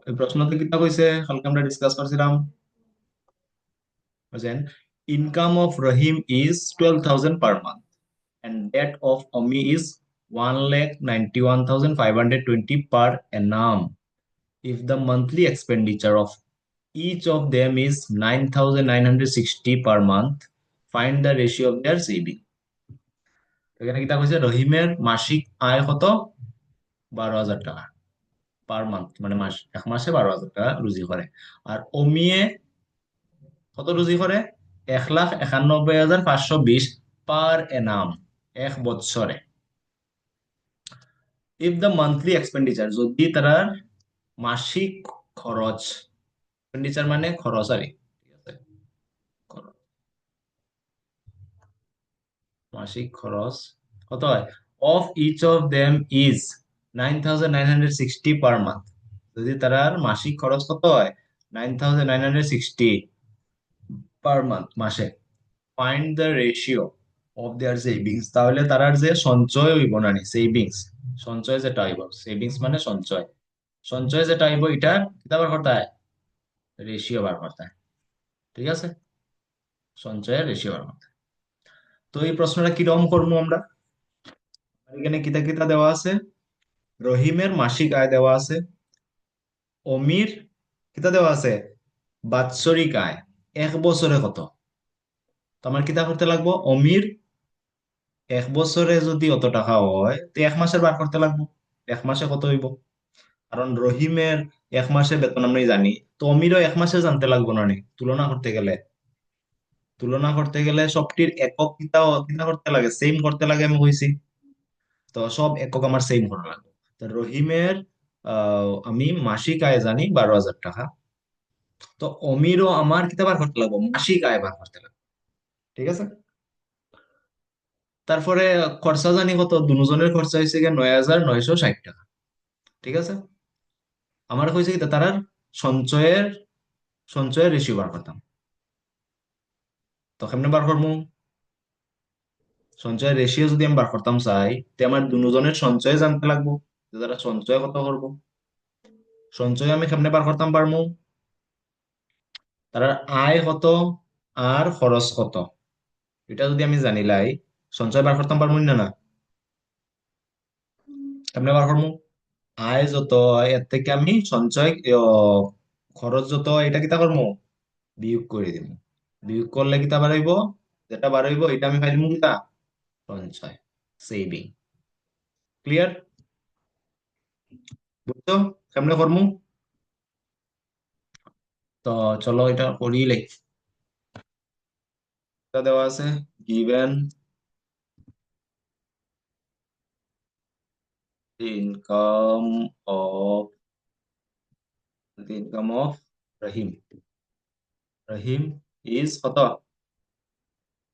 এই প্রশ্নতে কিতা কইছে কালকে আমরা ডিসকাস করছিলাম বুঝছেন income of Rahim is 12,000 per month and that of Omi is 1,91,520 per annum. If the monthly expenditure of each of them is 9,960 per month, find the ratio of their saving. এখানে কিতা কইছে রহিমের মাসিক আয় কত 12,000 টাকা পার মান্থ মানে এক মাসে 12,000 টাকা রুজি করে আর অমিয়ে কত রুজি করে 1,91,520 পার এনাম এক বৎসরে ইফ দ্য মান্থলি এক্সপেন্ডিচার যদি তার মাসিক খরচ এক্সপেন্ডিচার মানে খরচ আর কি, ঠিক আছে খরচ, মাসিক খরচ কত হয় of each of them is 9,960 per month যদি তার মাসিক খরচ কত হয় 9,960 পার মান্থ মাসে find the ratio of their savings তাহলে তারার যে সঞ্চয় হইব না সেভিংস সঞ্চয় যেটা হইব সেভিংস মানে সঞ্চয় সঞ্চয় যেটা হইব এটা কিতা বার করতে হয় রেশিও বার করতে হয় ঠিক আছে সঞ্চয়ের রেশিও বার করতে হয়। তো এই প্রশ্নটা কিরকম করবো আমরা এখানে কিতা কিতা দেওয়া আছে রহিমের মাসিক আয় দেওয়া আছে অমির কিতা দেওয়া আছে বাৎসরিক আয় এক বছরে কত তো আমার কিতা করতে লাগবো অমির এক বছরে যদি অত টাকা হয় তো এক মাসের বার করতে লাগবো এক মাসে কত হইব কারণ রহিমের এক মাসের বেতন আমি জানি তো অমিরও এক মাসে জানতে লাগবো না তুলনা করতে গেলে সবটির একক কিতা কিতা করতে লাগে সেম করতে লাগে আমি কইছি তো সব একক আমার সেম করা লাগবে তো রহিমের আমি মাসিক আয় জানি 12,000 টাকা তো অমিরও আমার কিতা বার করতে লাগবো মাসিক আয় বার করতে লাগবে ঠিক আছে তারপরে খরচা জানি কত দুজনের খরচা হয়েছে গিয়ে 9,960 টাকা ঠিক আছে আমার কইছে কি তার সঞ্চয়ের সঞ্চয়ের রেশিও বার করতাম তো কেমনে বার করবো সঞ্চয়ের রেশিও যদি আমি বার করতাম চাই তে আমার দুজনের সঞ্চয় জানতে লাগবো যে তারা সঞ্চয় কত করবো সঞ্চয় আমি কেমনে বার করতাম পারমু তার আয় কত আর খরচ কত এটা যদি আমি জানিলাই সঞ্চয় বার করতাম পারমু না না কেমনে বার করবো আয় যত হয় এর থেকে আমি সঞ্চয় খরচ যত হয় এটা কিতা করবো বিয়োগ করে দিব বিয়োগ করলে কিতা বাড়াইব যেটা বাড়াইব এটা আমি পাইলাম কিতা সঞ্চয় সেভিং ক্লিয়ার বুঝছো কেমনে করবো তো চলো এটা করি লাই এটা দেওয়া আছে given income of income of Rahim Rahim is কত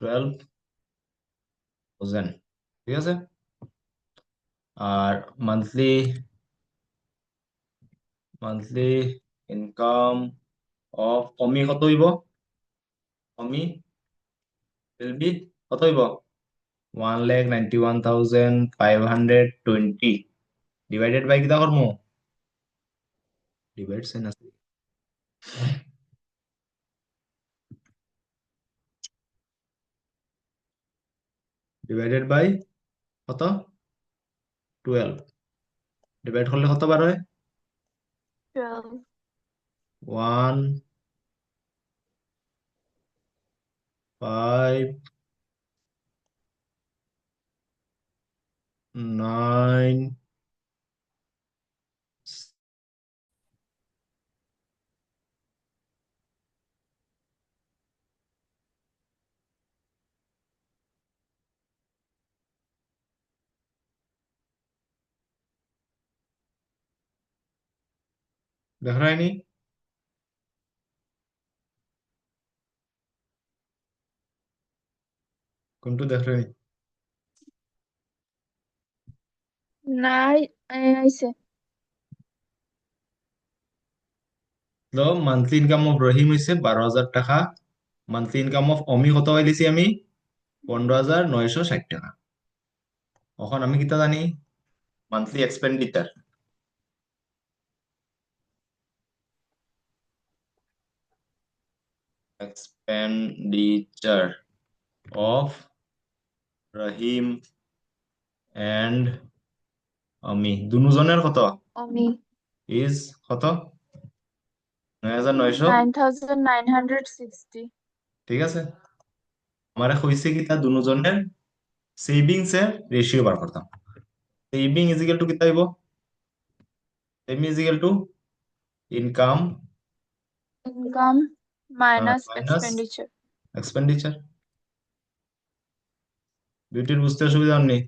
12,000 ঠিক আছে আর মান্থলি মান্থলি ইনকাম অফ অমি কত হইব অমি উইল বি কত হইব 1,91,520 ডিভাইডেড বাই কিতা করমু ডিভাইড সাইন আছে ডিভাইডেড বাই কত 12 ডিভাইড করলে কত বার হয় 12. 1,5,9 দেখা হয়নি কোনটো দেখা হয়নি নাই আইছে তো মান্থলি ইনকাম অফ রহিম হয়েছে 12,000 টাকা মান্থলি ইনকাম অফ অমি কত পাইলিছি আমি 15,960 টাকা এখন আমি কিতা জানি monthly expenditure expenditure of Rahim and আমি দুজনের কত অমি ইজ কত 9,900। 9,960। ঠিক আছে, আমারে কইছে কি তা দুজনের সেভিংস এর রেশিও বার করতাম। সেভিং ইজ ইকুয়াল টু কিতা হইব? Saving is equal to income income minus minus expenditure. Expenditure. বিউটির বুঝতে অসুবিধা নেই?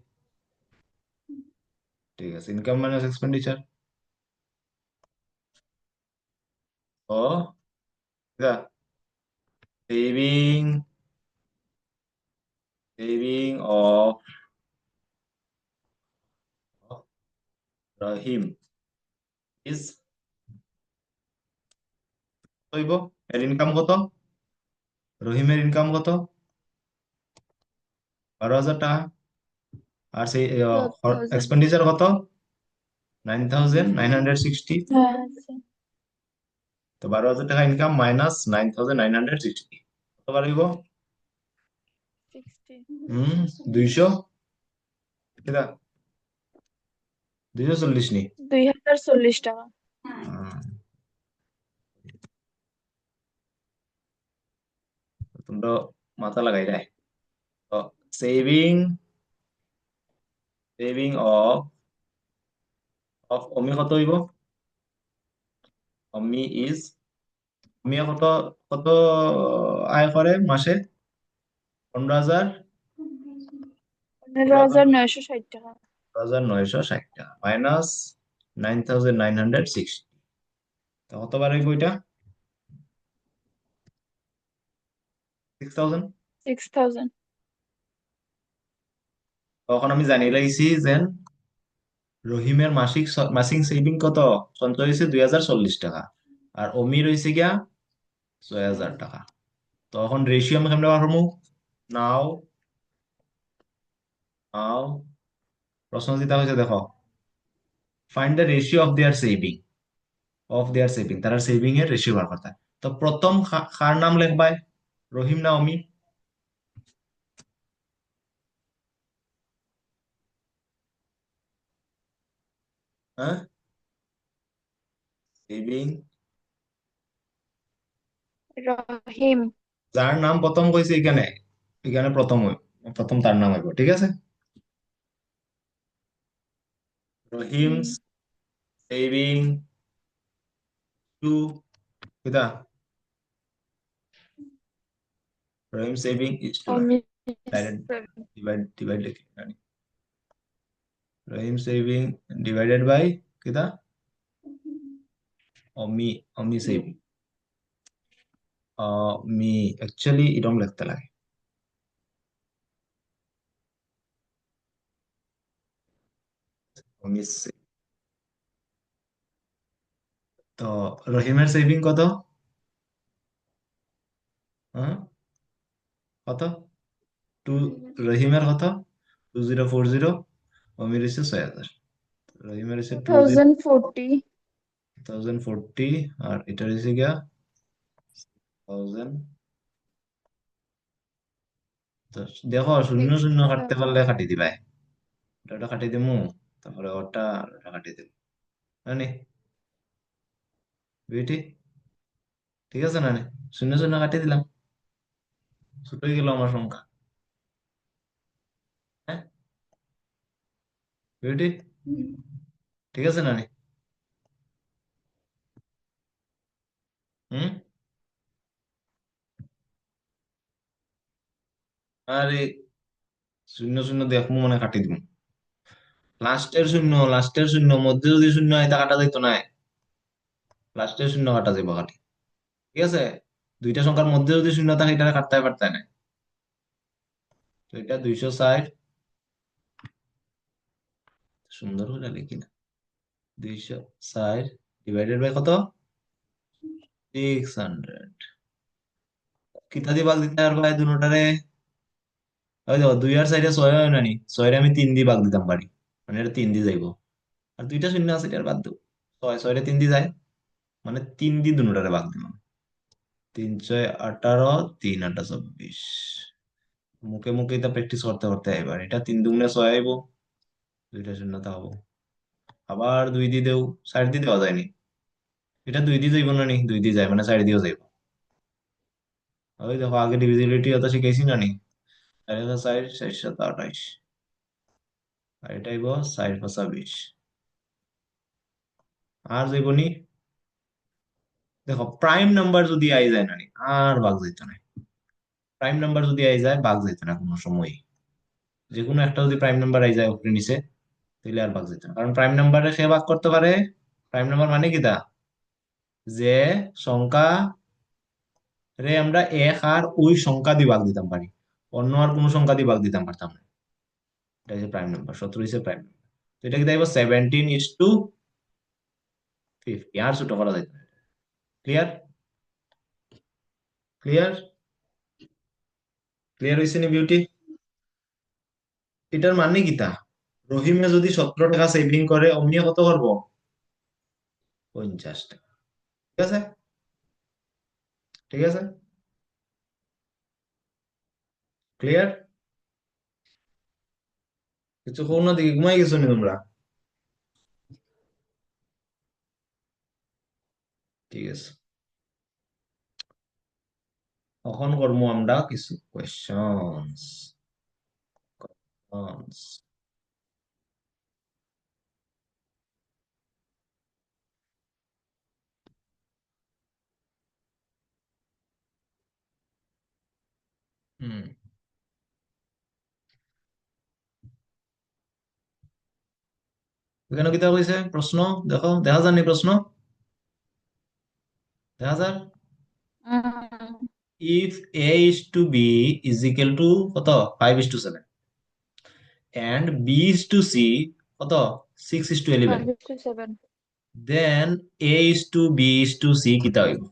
ঠিক আছে, ইনকাম মাইনাস এক্সপেন্ডিচার। ও saving saving of Rahim is হইব, এর ইনকাম কত? রহিমের ইনকাম কত? 12,000 টাকা। আর সেই 12,000। এক্সপেন্ডিচার কত? 9,960। হ্যাঁ আছে। তো 12,000 টাকা ইনকাম মাইনাস 9,960 কত পারিব? 60। 200। কেটা 240 নি? 2,040 টাকা। তোমরা মাথা লাগাই রায়। তো সেভিং সেভিং অফ অফ অমি কত হইব? অমি ইজ অমি কত কত আয় করে মাসে? 15,000। পনেরো পুরা হাজার নয়শো ষাট টাকা 15,960 টাকা মাইনাস 9,960। তো কতবার হইব এটা? 6,000। 6,000। তখন আমি জানি লাইছি যে রহিমের মাসিক মাসিক সেভিং কত সঞ্চয় হয়েছে 2,040 টাকা, আর অমির হয়েছে গিয়া 6,000 টাকা। তখন রেশিও আমি কেমনে পারবো? নাও নাও প্রশ্ন দিতে হয়েছে, দেখো, find the ratio of there saving তারা সেভিং এর রেশিও বার করতে হয়। তো প্রথম কার নাম লিখবাই, রহিম না অমি? হ্যাঁ, সেভিং রহিম। যার নাম প্রথম কইছে এখানে, এখানে প্রথম তার নাম হইব, ঠিক আছে? রহিম হুম। সেভিং টু কিতা রহিম সেভিং ইজ টু না অমি ডাইরেক্ট ডিভাইড লিখি জানি। রহিম সেভিং ডিভাইডেড বাই কিতা অমি অমি সেভিং মি অ্যাকচুয়ালি এরকম লিখতে লাগে। অমি তো রহিমের সেভিং কত? হ্যাঁ, কত? টু রহিমের কত? 2,040। অমির হচ্ছে 6,000। রহিমের টু হচ্ছে টু জিরো থাউজেন্ড ফোরটি। 1040, আর এটা হচ্ছে গিয়া 1000। তো দেখো, শূন্য শূন্য কাটতে পারলে কাটি দিবাই। ওটা কাটি দিমু, তারপরে ওটা আর ওটা কাটি দিব, জানি বুঝি? ঠিক আছে না নে? শূন্য শূন্য কাটি দিলাম, ছোট হয়ে গেল আমার সংখ্যা। হ্যাঁ, বুঝি? ঠিক আছে না নে? হুম। আরে শূন্য শূন্য দেখবো মানে কাটি দিব। লাস্টের শূন্য মধ্যে যদি শূন্য হয় তা কাটা যাইতো না। লাস্টের শূন্য কাটা যাবো কাটি, ঠিক আছে? দুইটা সংখ্যার মধ্যে যদি শূন্য থাকে এটা কাটতে পারতে না। তো এটা 260, সুন্দর করে লিখি না, 260 ডিভাইডেড বাই কত? 600। কিতা দিয়ে ভাগ দিতে আর ভাই দুটারে? ওই দেখো, 2 আর 4 6 হয় নানি, 6 আমি 3 দিয়ে ভাগ দিতাম পারি, মানে এটা 3 দিয়ে যাইবো। আর দুইটা শূন্য আছে, এটা আর বাদ দেবো। 6 6 3 দিয়ে যায়, মানে 3 দিয়ে দুটারে ভাগ দিলাম। তিন ছয় 18, 3 8 24। মুখে মুখে এটা প্র্যাকটিস করতে করতে এবার এটা 3 2 6 আইব, দুইটা শূন্য তা হবো। আবার 2 দিয়ে দেও, 4 দিয়ে দেওয়া যায়নি। এটা 2 দিয়ে যাইব না নি, 2 দিয়ে যায় মানে 4 দিয়েও যাইব। ওই দেখো আগে ডিভিজিবিলিটি অত শিখাইছি না নি। 4 4 4 7 28, আর এটা আইব 4 5 20। আর যাইব নি। দেখো প্রাইম নাম্বার যদি আই যায় না নি, আর ভাগ যাইতো না। প্রাইম নাম্বার যদি আই যায় ভাগ যাইতো না কোনো সময়। যে কোনো একটা যদি প্রাইম নাম্বার আই যায় উপরে নিচে, তাহলে আর ভাগ যেত না, কারণ প্রাইম নাম্বারে সে ভাগ করতে পারে। প্রাইম নাম্বার মানে কি তা, যে সংখ্যা রে আমরা এক আর ওই সংখ্যা দিয়ে ভাগ দিতাম পারি, অন্য আর কোনো সংখ্যা দিয়ে ভাগ দিতাম পারতাম না। এটা হচ্ছে প্রাইম নাম্বার, 17 হচ্ছে প্রাইম নাম্বার। তো এটা কি তাইব 17:50, আর ছোট করা যাইত না। ক্লিয়ার? ক্লিয়ার? ক্লিয়ার হয়েছে নি বিউটি? এটার মানে কি তা, রহিমে যদি 17 টাকা সেভিং করে অমনি কত করবো, 50 টাকা। ঠিক আছে? ঠিক আছে? ক্লিয়ার? কিছু কোন দিকে ঘুমাই গেছো নি তোমরা? ঠিক আছে, এখন করবো আমরা কিছু কোয়েশ্চনস। হুম, এখানে কিতা কইছে প্রশ্ন, দেখো দেখা যায়নি প্রশ্ন, দেখা যায়। If A is to B is equal to কত, 5:7, and B is to C কত, 6:11, 5:7। Then A is to B is to C কিতা হইব?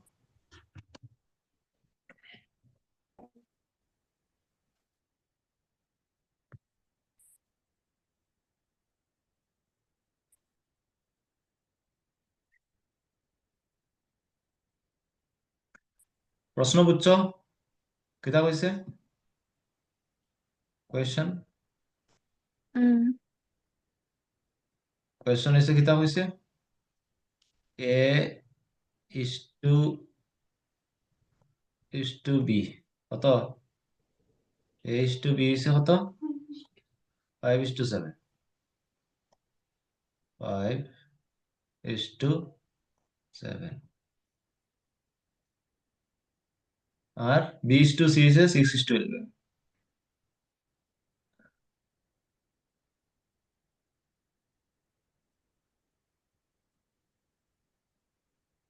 প্রশ্ন বুঝছো? কিতা কইছে কোয়েশ্চন? কোয়েশ্চন হইছে কিতা কইছে, এ ইজ টু বি কত, এ ইজ টু বি হইছে কত, 5:7, 5:7, আর বি ইজ টু সি হইছে 6:11।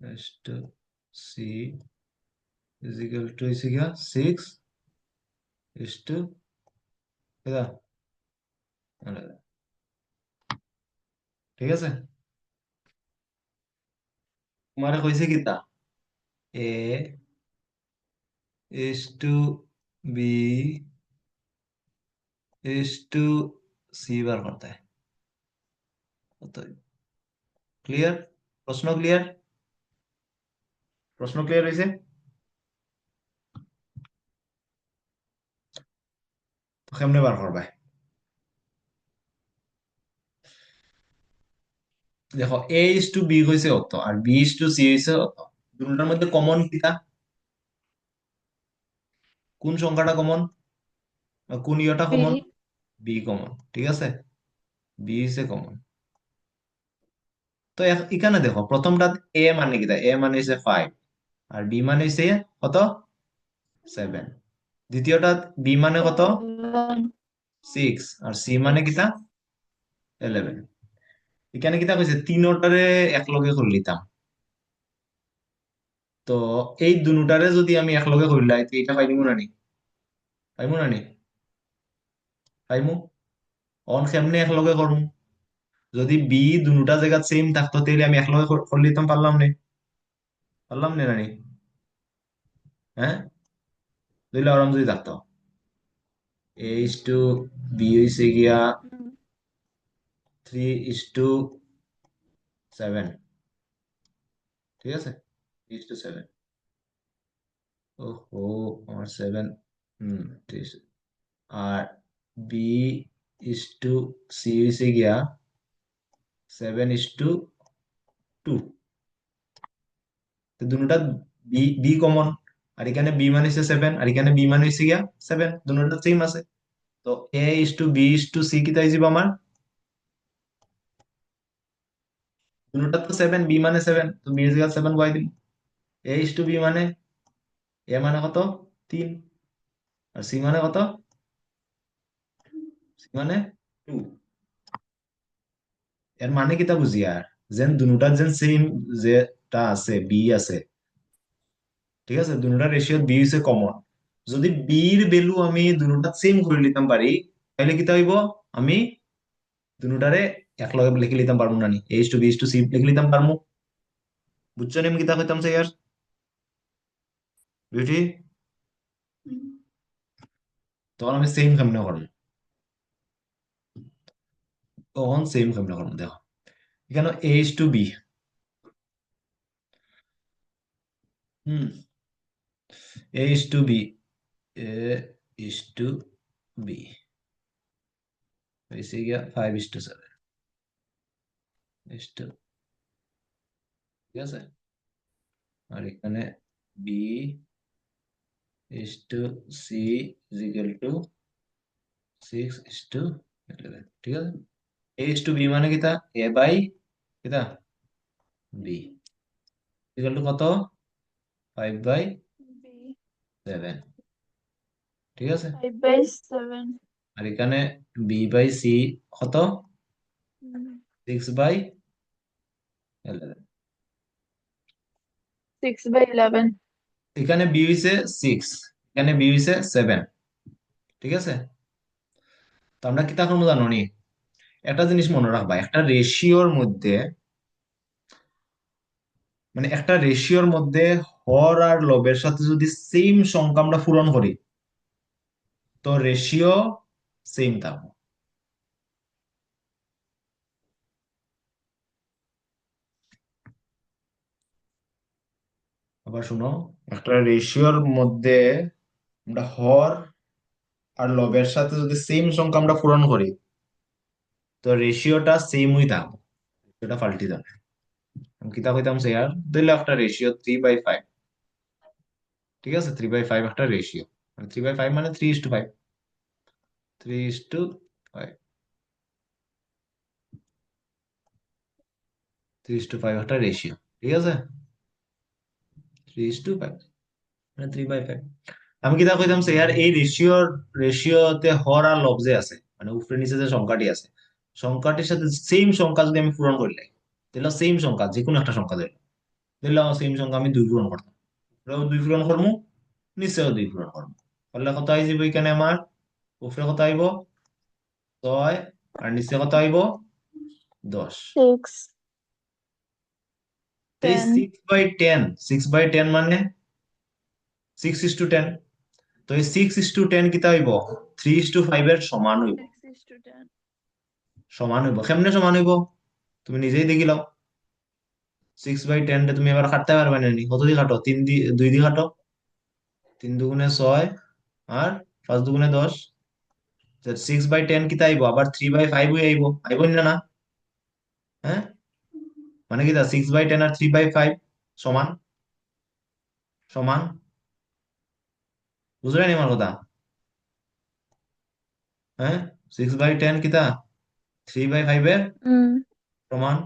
is to C is equal to is গিয়া 6 is to এটা, ঠিক আছে? তোমারে কইছে কি তা, A is to B is to C বার করতে হয়। ক্লিয়ার? প্রশ্ন ক্লিয়ার? প্রশ্ন ক্লিয়ার হয়েছে? তো কেমনে বার করবে? দেখো এ ইস টু বি হয়েছে অত, আর বি ইস টু সি হয়েছে অত, দুটার মধ্যে কমন কিতা, কোন সংখ্যাটা কমন, কোন ইয়েটা বি। কমন? বি কমন, ঠিক আছে? বি ইসে কমন। তো এখানে দেখো প্রথমটা এ মানে কিতা, এ মানে হচ্ছে 5, আর বি মানে হচ্ছে কত, 7। দ্বিতীয়টা বি মানে কত, 6, আর সি মানে কিতা, 11। এখানে কিতা কইছে তিনোটারে একলগে করে নিতাম। তো এই দুটারে যদি আমি একলগে করলাই তো এটা পাইমু না নি, পাইমু না নি, পাইমু। অন কেমনে একলগে করমু, যদি বি দুটা জায়গা সেম থাকতো তাহলে আমি একলগে করে নিতাম, পারলাম নে, পারলাম নে নানি, হ্যাঁ? দুইলে আরাম যদি থাকতো, এ ইস টু বি হইছে গিয়া 3:7, ঠিক আছে? 3:7। ওহো, আমার 7, ঠিক আছে। আর বি ইস টু সি হয়েছে গিয়া 7:2। তো দুটোটা বি বি কমন, আর এখানে বি মানে হচ্ছে 7, আর এখানে বি মানে হচ্ছে গিয়া 7, দুটোটা সেম আছে। তো A:B:C কি তাই যাব আমার, দুটোটা তো 7, বি মানে 7, তো বি এর জায়গায় 7 বসাই দিন। A:B মানে এ মানে কত, 3, আর সি মানে কত, সি মানে 2। এর মানে কিতা বুঝি আর, যেন দুটার যেন সেম যেটা আছে বি আছে, ঠিক আছে, দুটার রেশিও বি হইছে কমন। যদি বির ভ্যালু আমি দুটা সেম করে নিতাম পারি, তাহলে কিতা হইব, আমি দুটারে একলগে লিখে নিতাম পারবো না নি, A:B:C লিখে নিতাম পারবো। বুঝছো নি আমি কিতা কইতাম স্যার? বিউটি, তখন আমি সেম কেমনে করবো, তখন সেম কেমনে করবো দেখো, এখানে A:B, হুম, A:B, A:B হয়েছে গিয়া 5:7, ঠিক আছে। আর এখানে B C is equal to 6:11, ঠিক আছে। A:B মানে কিতা, এ বাই কিতা, বি ইকুয়াল টু কত, B. 5/7, ঠিক আছে। 5/7. আর এখানে B/C কত, 6/11। 6/11. এখানে বি হইছে 6, এখানে বি হইছে 7, ঠিক আছে। তো আমরা কিতা করবো জানো নি, একটা জিনিস মনে রাখবা, একটা রেশিওর মধ্যে, মানে একটা রেশিওর মধ্যে হর আর লবের সাথে যদি সেম সংখ্যা আমরা পূরণ করি, তো রেশিও সেম থাকবে। আবার শুনো, একটা রেশিওর মধ্যে আমরা হর আর লবের সাথে যদি সেম সংখ্যা আমরা পূরণ করি, তো রেশিওটা সেমই থাকবে, সেটা পাল্টি যাবে। আমি কিতা কইতাম স্যার, দিলে একটা রেশিও 3/5, ঠিক আছে, 3/5 একটা রেশিও, 3/5 মানে 3:5, 3:5, 3:5 একটা রেশিও, ঠিক আছে, 3:5 মানে 3/5। আমি কিতা কইতাম স্যার, এই রেশিওতে হর আর লব যে আছে, মানে উপরে নিচে যে সংখ্যাটি আছে, সংখ্যাটির সাথে সেম সংখ্যা যদি আমি পূরণ করলে, তাহলে সেম সংখ্যা যে কোনো একটা সংখ্যা দিলাম, দিলাম সেম সংখ্যা আমি 2 পূরণ করতাম, উপরেও 2 পূরণ করবো, নিচেও 2 পূরণ করবো, তাহলে কত আই যাব এখানে আমার, উপরে কত আইব 6, আর নিচে কত আইব 10। 6, তো এই 10. 6/10 মানে 6:10, তো এই 6:10 কিতা হইব, 3:5 এর সমান হইব। 6:10. সমান হইব কেমনে, সমান হইব তুমি নিজেই দেখি লাও। 6/10 তুমি এবার কাটতে পারবে না নি, কত দিয়ে কাটো, 2 দিয়ে কাটো, 3 × 2 = 6, আর 5 × 2 = 10। 6/10 কিতা আইব, আবার 3/5 হয়ে আইব, আইব না না, হ্যাঁ, মানে কিতা 6/10 আর 3/5 সমান, সমান, বুঝলেন আমার কথা, হ্যাঁ, 6/10 কিতা 3/5 এর Mm. সমান,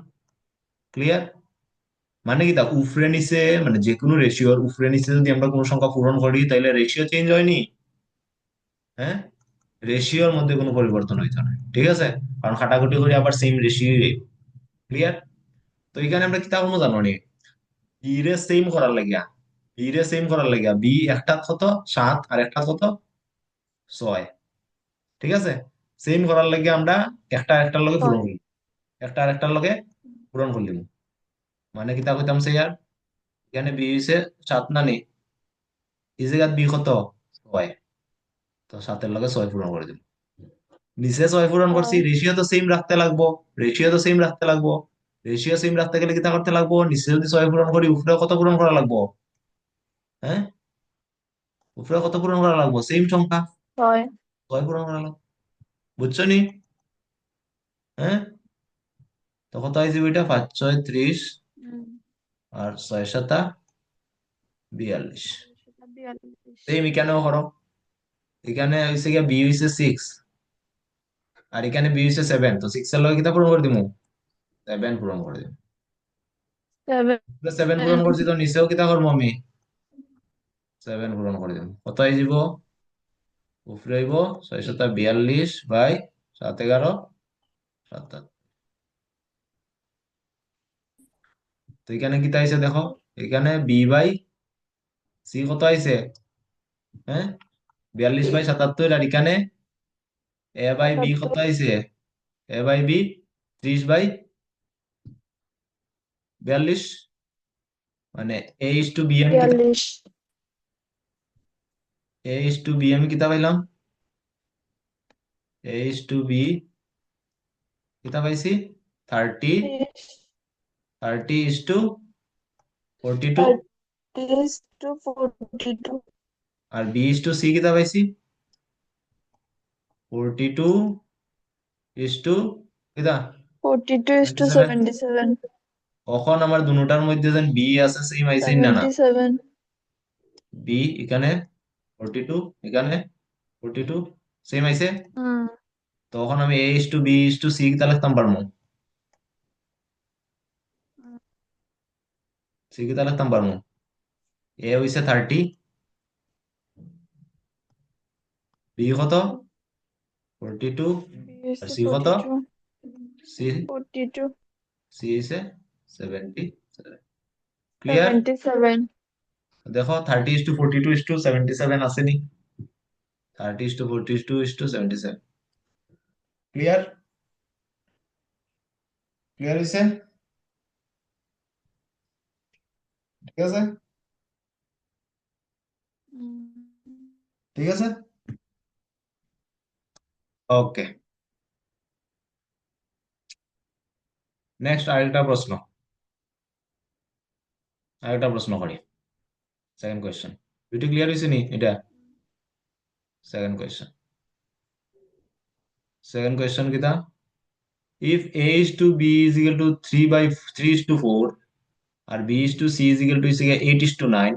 ক্লিয়ার। মানে কি তা উফরে নিচে, মানে যে কোনো রেশিওর উফরে নিচে যদি আমরা কোনো সংখ্যা পূরণ করি, তাহলে রেশিও চেঞ্জ হয়নি, হ্যাঁ, রেশিওর মধ্যে কোনো পরিবর্তন হইতো না, ঠিক আছে, কারণ কাটাকুটি করে আবার সেম রেশিও, ক্লিয়ার। তো এখানে আমরা কি তা কোনো জানো নি, বি রে সেম করার লাগিয়া, বি একটা কত 7, আর একটা কত 6, ঠিক আছে, সেম করার লাগিয়া আমরা একটা একটার লগে পূরণ Sorry. করি, একটা আর একটার লগে পূরণ করলিম, মানে কি তা কইতাম স্যার, এখানে বি হইছে 7 না নি, এই জায়গায় বি কত 6, তো 7-এর লগে 6 পূরণ করে দিব, নিচে 6 পূরণ করছি, Hi. রেশিও তো সেম রাখতে লাগবো, রেশিও তো সেম রাখতে লাগবো, রেশিও সেম রাখতে গেলে কি তা করতে লাগবো, নিচে যদি 6 পূরণ করি উপরে কত পূরণ করা লাগবো, হ্যাঁ, উপরে কত পূরণ করা লাগবো? সেম সংখ্যা, ছয়। 6 পূরণ করা লাগবে। বুঝছো নি? হ্যাঁ, তো কত হয়েছে ওইটা? 5 6 30, হুম। আর 6 7 42। সেটা 42। সেম এখানেও করো। এখানে হয়েছে গিয়া বি হয়েছে 6, আর এখানে বি হয়েছে 7, তো 6 এর লগে কিতা পূরণ করে দিমু? 7 পূরণ করে দিমু। 7। 7 পূরণ করছি, তো নিচেও কিতা করবো আমি? 7 পূরণ করে দিমু। কত হয়ে যাব? উপরে হইব 6 7 42 বাই 7 11 7। তো এখানে কিতা আইছে দেখো, এখানে বি বাই সি কত আইছে? হ্যাঁ, 42 বাই 77, আর এখানে এ বাই বি কত 77। আইছে? এ বাই বি 30 বাই 42। মানে এ ইস টু বি আমি কিতা, 42। এ ইস টু বি আমি কিতা পাইলাম? এ ইস টু বি কিতা পাইছি? 30, 30 ইস টু 42। 30 to 42। আর বি ইস টু সি কিতা পাইছি? 42 ইস টু কিতা? 42 is to 77। 77। এখন আমার দুটার মধ্যে যেন বি আছে, সেম আইছে না? না, 77। বি এখানে 42, এখানে 42, সেম আইছে। হুম। তখন আমি A is to B is to C কিতা লিখতাম পারবো? সি কিতা লিখতাম পারবো? এ হইছে 30, বি কত? 42, B is আর to সি কত? 42। সি 42। সি হইছে 77। ক্লিয়ার? 77। দেখো 30 ইস টু 42 ইস টু 77 আসেনি? 30 is to 42 is to 77। Clear? Clear হইছে? ঠিক আছে? হুম। ঠিক আছে, ওকে। নেক্সট আরেকটা প্রশ্ন করি। Second question. দুটো ক্লিয়ার হয়েছে নি এটা? Second question. সেকেন্ড কোয়েশ্চেন কিতা? If A is to B is equal to 3/3 is to 4, আর B is to C is equal to 8 is to 9,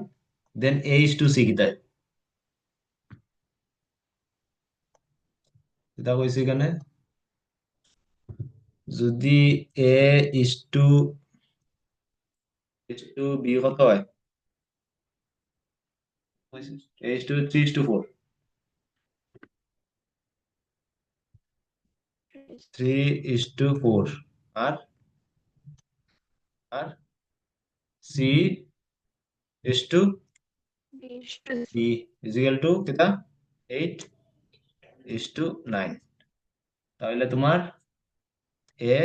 then A is to C কিতা? কিতা কইছি এখানে? যদি এ ইস টু বি কত হয়? A is to 3/4, 3/4, আর আর C is to B is to B is equal to কিতা? 8/9। তাহলে তোমার এ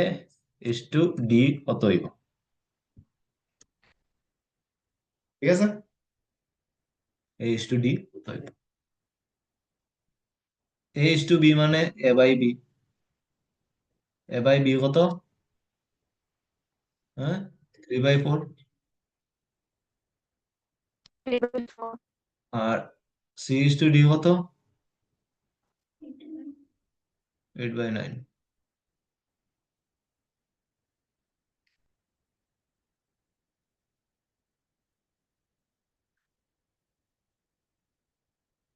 ইস টু ডি কত হইব? ঠিক আছে, এ ইস টু ডি কত হইব? এ ইস টু বি মানে A by B. A by B কত? হ্যাঁ, 3/4। 3/4। আর সি ইস টু ডি কত? 8/9।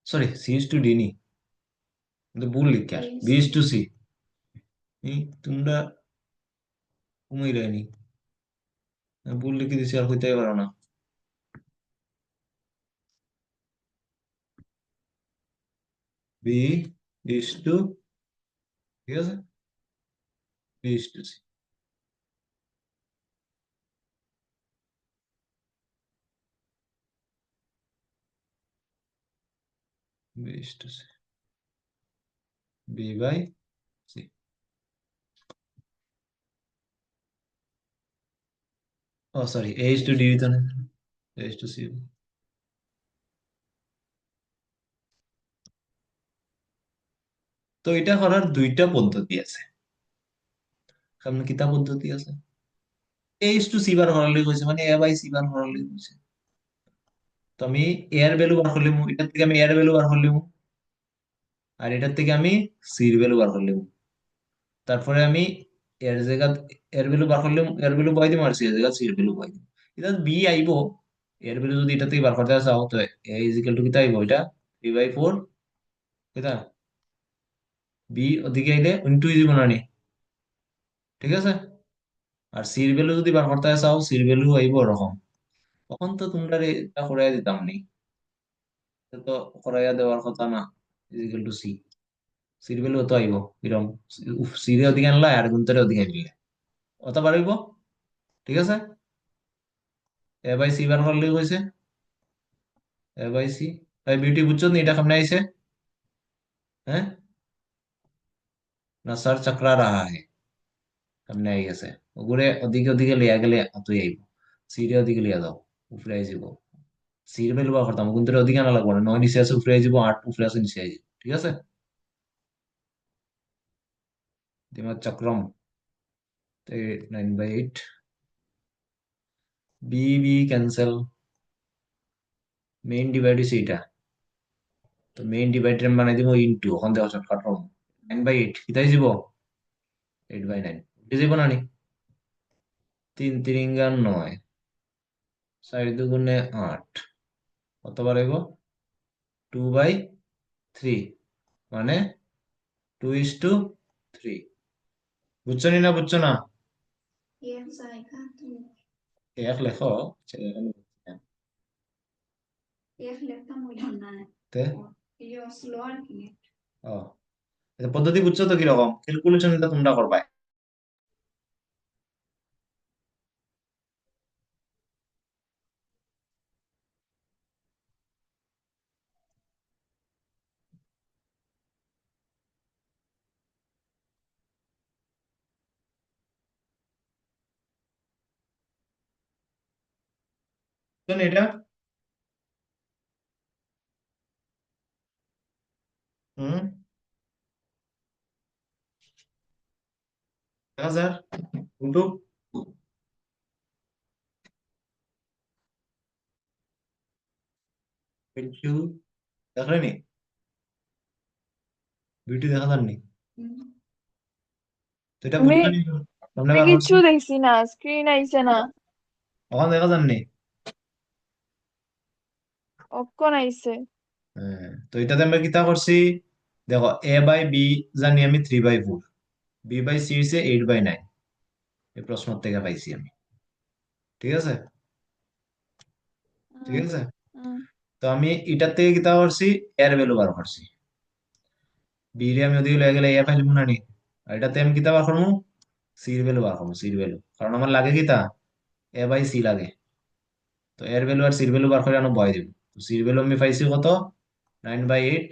Sorry, C is to D নি, কিন্তু ভুল লিখে আর বি ইস টু সি। তোমরা ঘুমাই রায়নি, ভুল লিখে দিছি আর হইতে পারো না। বি ইস টু, ঠিক আছে, B is to C. B is to C, B by C. ও sorry, A is to D হইতো না, এ ইস টু সি। তো এটা করার দুইটা পদ্ধতি আছে। সামনে কিতা পদ্ধতি আছে? এ ইস টু সি বার হরলে কইছে, মানে এ বাই সি বার হরলে কইছে। তো আমি এর ভ্যালু বার করলাম, এটার থেকে আমি এর ভ্যালু বার করলাম, আর এটার থেকে আমি সির ভ্যালু বার করলাম। তারপরে আমি এর জায়গা এর ভ্যালু বার করলাম, এর ভ্যালু বয় দিম, আর সি এর জায়গা সি এর ভ্যালু বয় দিম। এটা বি আইবো, এর ভ্যালু যদি এটা থেকে বার করতে চাও তো এ ইজ ইকুয়াল টু কিতা আইবো, এটা 3/4 কিতা, বি ওদিকে আইলে ইন্টু ইজি বানানি, ঠিক আছে। আর সির ভ্যালু যদি বার করতে চাও সির ভ্যালু আইবো ওরকম। তখন তো তোমরা এটা করাইয়া দিতাম নি, এটা তো করাইয়া দেওয়ার কথা না। ইজ ইকুয়াল টু সি, সির ভ্যালু তো আইবো এরকম, সিরে ওদিকে আনলা আর গুণটারে ওদিকে আনলে অত পারিব, ঠিক আছে। এ বাই সি বার করলে কইছে, এ বাই সি। ভাই বিউটি বুঝছো নি এটা কেমনে আইছে? হ্যাঁ, না স্যার চকরা রাহা है, কেমনে আই গেছে। ওগুরে ওদিকে ওদিকে লিয়া গেলে তুই আইব, সিরে ওদিকে লিয়া যাও, উপরে আই যাব। সির ভ্যালু বার করতাম কিন্তু ওদিকে আনা লাগবো না, 9 নিচে আছে উপরে আই যাব, 8 উপরে আছে নিচে আই যাব, ঠিক আছে। দিমাগ চক্রম। 9/8, B B cancel, main divide হইছে এটা, তো মেইন ডিভাইডার বানাই দিব ইনটু, ওখান থেকে শর্টকাট করব। 9/8 কিতাই যাব, 8/9 উঠে যাব না নি, 3 3 9, 4 2 8, কতবার হইব, 2/3, মানে 2:3। বুঝছো নি না বুঝছো না? এক লেখো, ছেলে এখানে বুঝছি না। তে ও, এটা পদ্ধতি বুঝছো তো কিরকম, ক্যালকুলেশন তোমরা করবা। বুঝছো নি এটা? হুম, দেখা স্যার উল্টো বিটু দেখলেনি, বিউটি দেখা যাননি, তো এটা আমি বুঝছো নি সামনে আমি বার করছি, কিচ্ছু দেখছি না, স্ক্রিন আইছে না। ওখানে দেখা যাননি। অক্ষণ আইছে। হ্যাঁ, তো এটাতে আমরা কিতা করছি, দেখো এ বাই বি জানি আমি 3/4, বি বাই সি হচ্ছে 8/9, এই প্রশ্ন থেকে পাইছি আমি, ঠিক আছে। ঠিক হুম, আছে, হুম, তো আমি এটার থেকে কিতা করছি, এর ভ্যালু বার করছি, বি রে আমি ওদিকে লয়ে গেলে এ পাইলাম না নি, আর এটাতে আমি কিতা বার করবো, সির ভ্যালু বার করবো, সির ভ্যালু, কারণ আমার লাগে কিতা, এ বাই সি লাগে। তো এর ভ্যালু আর সির ভ্যালু বার করে আনো বয় দিব, তো সির ভ্যালু আমি পাইছি কত, 9/8,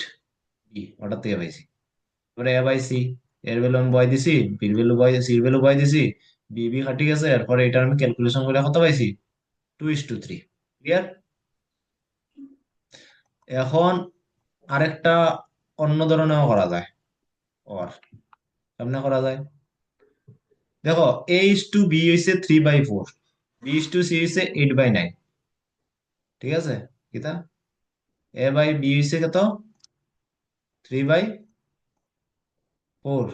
বি ওটার থেকে পাইছি। এবারে এ বাই সি, এর ভ্যালু আমি বয় দিছি, বির ভ্যালু বয়, সির ভ্যালু বয় দিছি, বি বি খাটি গেছে, এরপরে এটা আমি ক্যালকুলেশন করে কত পাইছি, 2:3। ক্লিয়ার? এখন আরেকটা অন্য ধরনেও করা যায়, ওর কেমনে করা যায়, দেখো A:B হইছে 3/4, B:C হইছে 8/9, ঠিক আছে। কিতা, এ বাই বি হইছে কত, 3/4,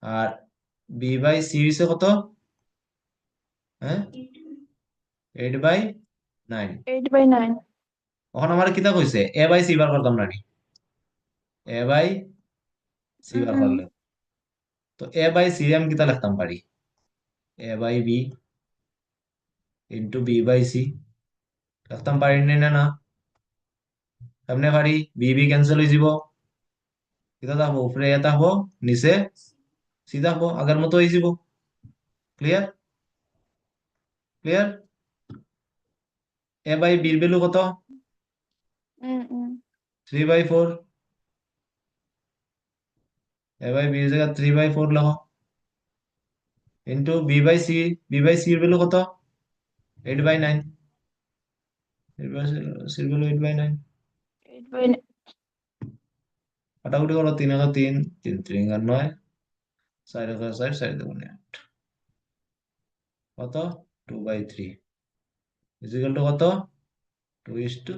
আর বি বাই সি হইছে কত, হ্যাঁ, 8/9। 8/9। এখন আমার কিতা কইছে, এ বাই সি বার করতাম না নি, এ বাই সি বার হুম, করলে, তো এ বাই সি আমি কিতা লিখতাম পারি, A by B into B by C, লিখতাম পারি না না না, কেমনে পারি, বি বি ক্যান্সেল হয়ে যাব, কিতা থাকবো উপরে এ থাকবো, নিচে সি থাকবো, আগের মতো হয়ে যাব। ক্লিয়ার? ক্লিয়ার? এ বাই বির ভ্যালু কত, হুম, হুম। 3/4, এ বাই বির জায়গা 3/4 লেখো, into B by C, B by সির ভ্যালু কত, 8/9, সির ভ্যালু 8/9। 8/9। কাটাকুটি করো, 3 × 3, 3 × 3 = 9, 4 × 4, 4 × 2 = 8, কত, 2/3 ইজিক্যাল টু কত, 2:,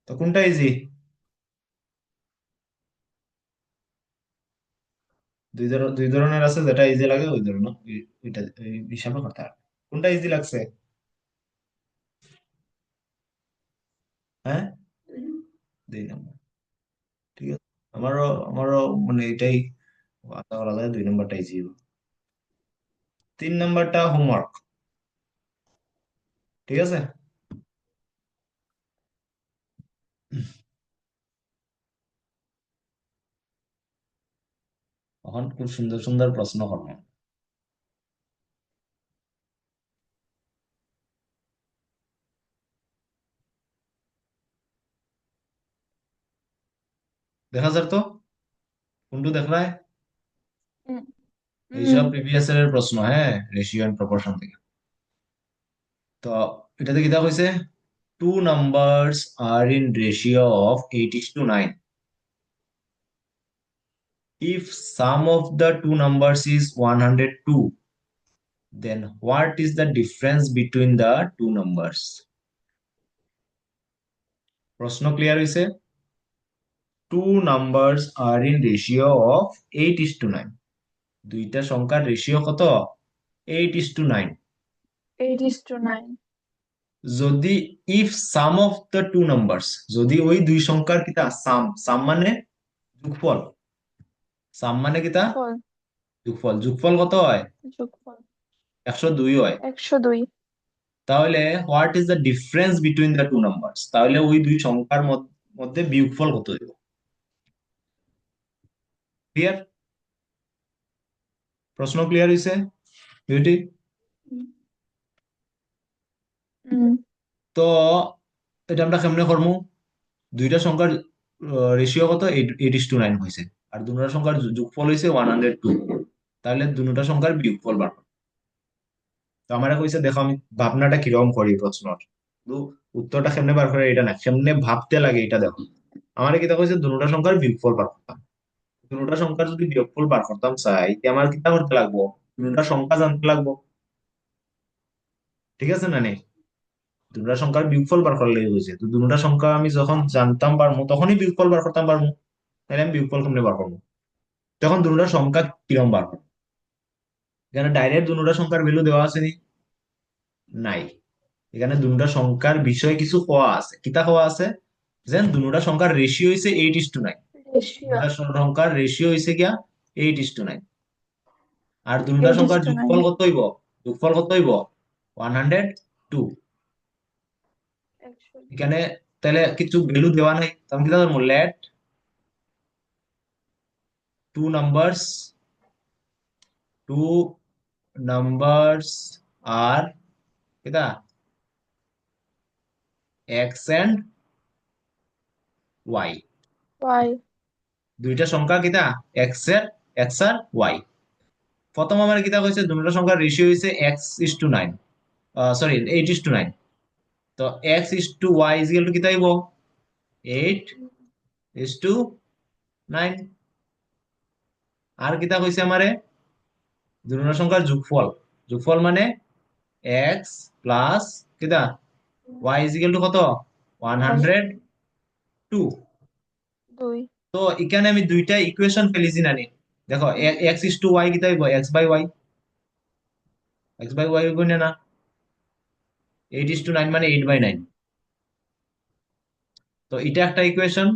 তো কোনটা ইজি? দুই ধরনের আছে, যেটা ইজি লাগে ওই ধরনের ওইটা ওই হিসাবে করতে হবে। কোনটা ইজি লাগছে? হ্যাঁ, 2 নম্বর। ঠিক আছে, আমারও আমারও মানে এটাই আলাদা আলাদা, 2 নম্বরটা ইজি। 3 নম্বরটা হোমওয়ার্ক। ঠিক আছে। এখন খুব সুন্দর সুন্দর প্রশ্ন করবো। দেখা যাক তো কোনটু দেখলায়। mm, এইসব mm. প্রিভিয়াস এর প্রশ্ন, হ্যাঁ, রেশিও এন্ড প্রপোর্শন থেকে। তো এটাতে কিতা হয়েছে, 2 numbers are in ratio of 8:9. If sum of the two numbers is 102, then what is the difference between the two numbers? প্রশ্ন ক্লিয়ার হয়েছে? 2 numbers are in ratio of 8:9. দুইটা সংখ্যার রেশিও কত? 8:9। 8:9. যদি if sum of the two numbers, যদি ওই দুই সংখ্যার কিতা সাম, সাম মানে যোগফল, সাম মানে কিতা ফল। যোগফল, যোগফল কত হয়? যোগফল 102 হয়। 102. তাহলে what is the difference between the two numbers, তাহলে ওই দুই সংখ্যার মধ্যে বিয়োগফল কত হইব? ক্লিয়ার? প্রশ্ন ক্লিয়ার হয়েছে বিউটি? Mm. তো এটা আমরা কেমনে করবো? দুইটা সংখ্যার রেশিও কত? 8:9 হয়েছে, আর দুটা সংখ্যার যোগফল হয়েছে 102। তাহলে দুটা সংখ্যার বিয়োগফল বার করো। তো আমার কইছে দেখো আমি ভাবনাটা কিরকম করি প্রশ্নর, কিন্তু উত্তরটা কেমনে বার করে এটা না, কেমনে ভাবতে লাগে এটা দেখো। আমার কিতা কইছে দুটা সংখ্যার বিয়োগফল বার করতাম। দুটা সংখ্যার যদি বিয়োগফল বার করতাম চাই, তে আমার কিতা করতে লাগবো? দুটা সংখ্যা জানতে লাগবো। ঠিক আছে না নে? দুটা সংখ্যার বিয়োগফল বার করলে হয়েছে, তো দুটা সংখ্যা আমি যখন জানতাম পারবো তখনই বিয়োগফল বার করতাম পারবো। তাহলে আমি বিয়োগফল কেমনে বার করবো? তখন দুটা সংখ্যা কিরকম বার করবো? এখানে ডাইরেক্ট দুটা সংখ্যার ভ্যালু দেওয়া আছে নি? নাই। এখানে দুটা সংখ্যার বিষয়ে কিছু কোয়া আছে, কিতা কোয়া আছে? যেন দুটা সংখ্যার রেশিও হয়েছে 8:9। রেশিও দুটা সংখ্যার রেশিও হয়েছে গিয়া 8:9। আর দুটা এইট ইস সংখ্যার টু নাইন যোগফল কত হইব? যোগফল কত হইব? 102। একশো এখানে তাহলে কিছু ভ্যালু দেওয়া নাই, তখন কিতা ধরবো? Let two numbers, two numbers আর কিতা এক্স এন্ড ওয়াই। ওয়াই দুইটা সংখ্যা কিতা এক্স আর ওয়াই। প্রথম আমার কিতা কইছে দুটো সংখ্যার রেশিও হইছে x:9, সরি 8:9। তো x:y ইজ ইকুয়াল টু কিতা হইব? 8:9। আর কিতা কইছে আমারে? দুটো সংখ্যার যোগফল, যোগফল মানে x প্লাস কিতা y ইজ ইকুয়াল টু কত? ওয়াই 102। দুই তো এখানে আমি দুইটা ইকুয়েশন ফেলিছি নানি। দেখো x:y কিতা হইব? x/y, x/y হইব না? 8:9 মানে 8/9। তো এটা একটা ইকুয়েশন।